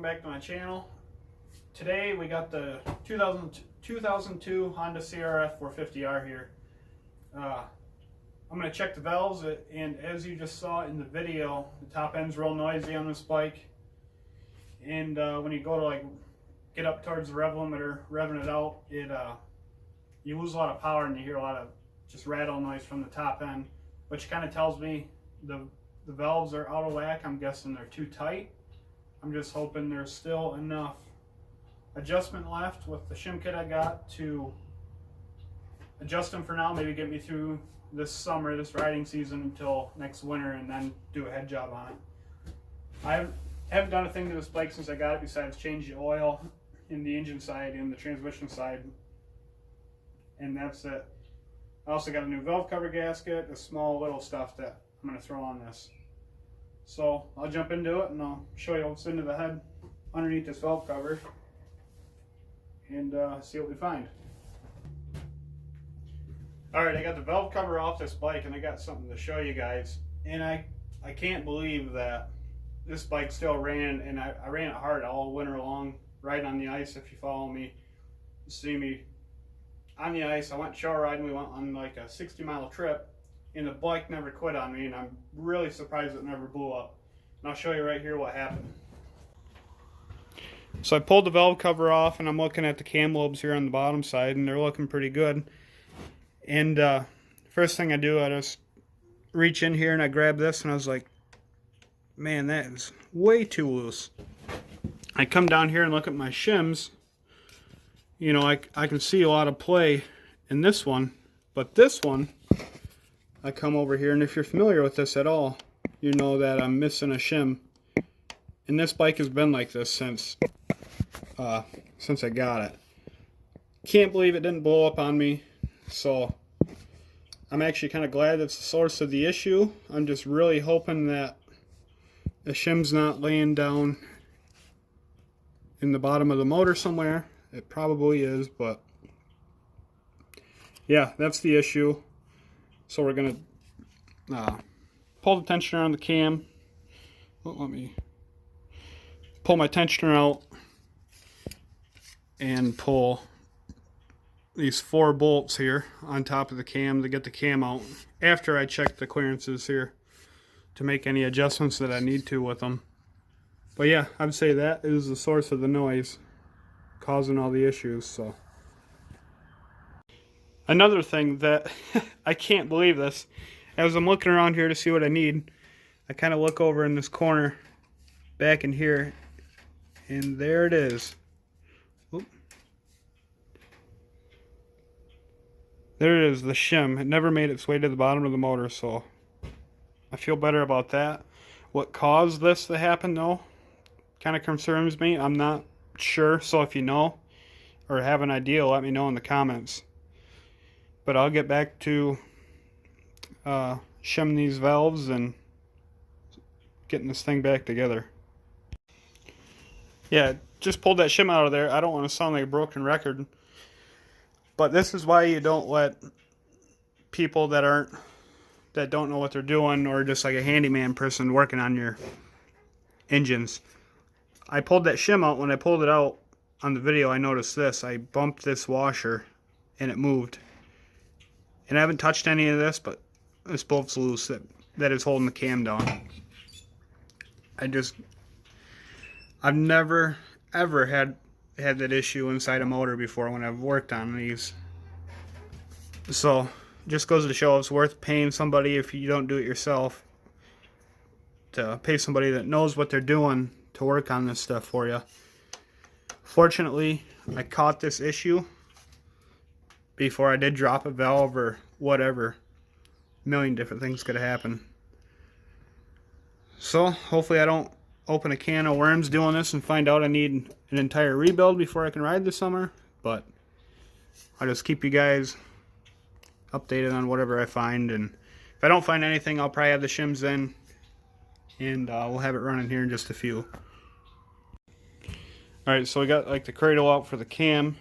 welcome back to my channel. Today we got the 2002 Honda Crf450r here. I'm going to check the valves, and as you just saw in the video, the top end's real noisy on this bike. And when you go to get up towards the rev limiter, revving it out, you lose a lot of power and you hear a lot of just rattle noise from the top end, which kind of tells me the valves are out of whack. I'm guessing they're too tight. I'm just hoping there's still enough adjustment left with the shim kit I got to adjust them for now, maybe get me through this summer, this riding season until next winter, and then do a head job on it. I haven't done a thing to this bike since I got it besides change the oil in the engine side and the transmission side, and that's it. I also got a new valve cover gasket, a small little stuff that I'm going to throw on this. So I'll jump into it and I'll show you what's into the head underneath this valve cover and see what we find. Alright, I got the valve cover off this bike and I got something to show you guys. And I can't believe that this bike still ran, and I ran it hard all winter long, riding on the ice. If you follow me, you see me on the ice. I went show riding, we went on like a 60-mile trip, and the bike never quit on me, and I'm really surprised it never blew up. And I'll show you right here what happened. So I pulled the valve cover off, and I'm looking at the cam lobes here on the bottom side, and they're looking pretty good. And first thing I do, I just reach in here and I grab this, and I was like, man, that is way too loose. I come down here and look at my shims. You know, I can see a lot of play in this one, but this one, I come over here, and if you're familiar with this at all, you know that I'm missing a shim. And this bike has been like this since I got it. Can't believe it didn't blow up on me. So I'm actually kind of glad that's the source of the issue. I'm just really hoping that the shim's not laying down in the bottom of the motor somewhere. It probably is, but yeah, that's the issue. So we're going to pull the tensioner on the cam. Well, let me pull my tensioner out and pull these 4 bolts here on top of the cam to get the cam out after I check the clearances here to make any adjustments that I need to with them. But yeah, I'd say that is the source of the noise causing all the issues. So another thing that I can't believe this, as I'm looking around here to see what I need, I kind of look over in this corner back in here, and there it is. Oop. There it is, the shim. It never made its way to the bottom of the motor, so I feel better about that. What caused this to happen, though, kind of concerns me. I'm not sure, so if you know or have an idea, let me know in the comments. But I'll get back to shim these valves and getting this thing back together. Yeah, just pulled that shim out of there. I don't want to sound like a broken record, but this is why you don't let people that don't know what they're doing, or just like a handyman person working on your engines. I pulled that shim out. When I pulled it out on the video, I noticed this. I bumped this washer and it moved. And I haven't touched any of this, but this bolt's loose that is holding the cam down. I've never ever had that issue inside a motor before when I've worked on these. So just goes to show it's worth paying somebody, if you don't do it yourself, to pay somebody that knows what they're doing to work on this stuff for you. Fortunately, I caught this issue before I did drop a valve or whatever. A million different things could have happened. So hopefully I don't open a can of worms doing this and find out I need an entire rebuild before I can ride this summer. But I'll just keep you guys updated on whatever I find, and if I don't find anything, I'll probably have the shims in, and we'll have it running here in just a few. Alright, so we got like the cradle out for the cam,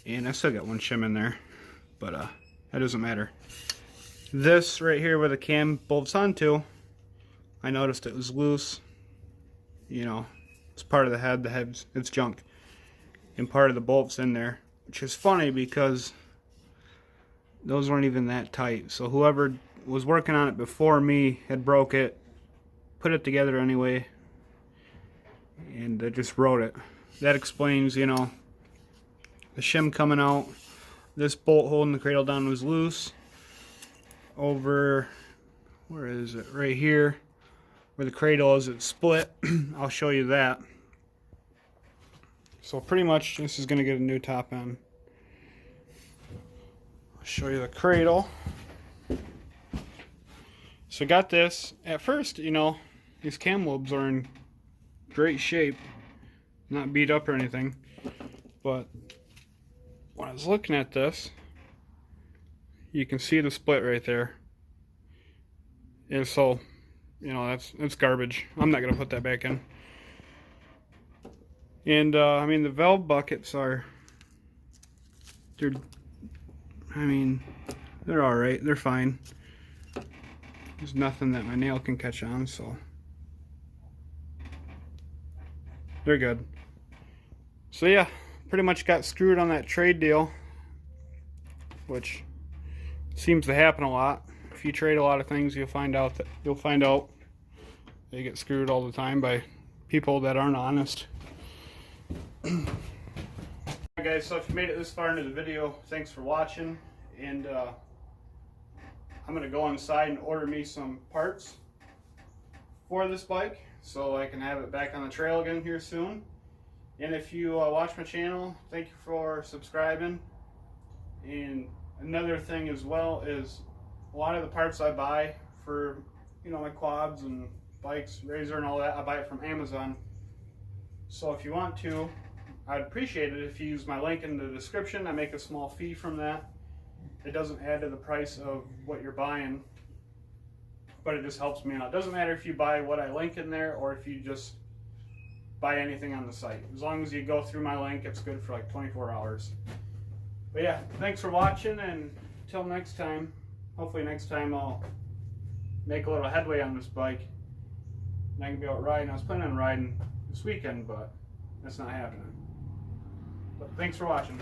and I still got one shim in there, but that doesn't matter. This right here where the cam bolts onto, I noticed it was loose. You know, It's part of the head. The head's it's junk, and part of the bolt's in there, which is funny because those weren't even that tight. So whoever was working on it before me had broke it, put it together anyway, and they just wrote it. That explains, you know, the shim coming out. This bolt holding the cradle down was loose. Over, where is it? Right here, where the cradle is, it's split. I'll show you that. So pretty much this is going to get a new top end. I'll show you the cradle. So I got this. At first, you know, these cam lobes are in great shape, not beat up or anything, but when I was looking at this, you can see the split right there. And so, you know, that's garbage. I'm not gonna put that back in. And I mean, the valve buckets are, they're all right. They're fine. There's nothing that my nail can catch on, so they're good. So yeah, pretty much got screwed on that trade deal, which seems to happen a lot. If you trade a lot of things, you'll find out that you get screwed all the time by people that aren't honest. Alright guys, so if you made it this far into the video, thanks for watching, and I'm gonna go inside and order me some parts for this bike so I can have it back on the trail again here soon. And if you watch my channel, thank you for subscribing. And another thing as well is a lot of the parts I buy for, you know, my quads and bikes, razor and all that, I buy it from Amazon. So if you want to, I'd appreciate it if you use my link in the description. I make a small fee from that. It doesn't add to the price of what you're buying, but it just helps me out. It doesn't matter if you buy what I link in there or if you just buy anything on the site. As long as you go through my link, it's good for like 24 hours. But yeah, thanks for watching, and until next time, hopefully next time I'll make a little headway on this bike and I can be out riding. I was planning on riding this weekend, but that's not happening. But thanks for watching.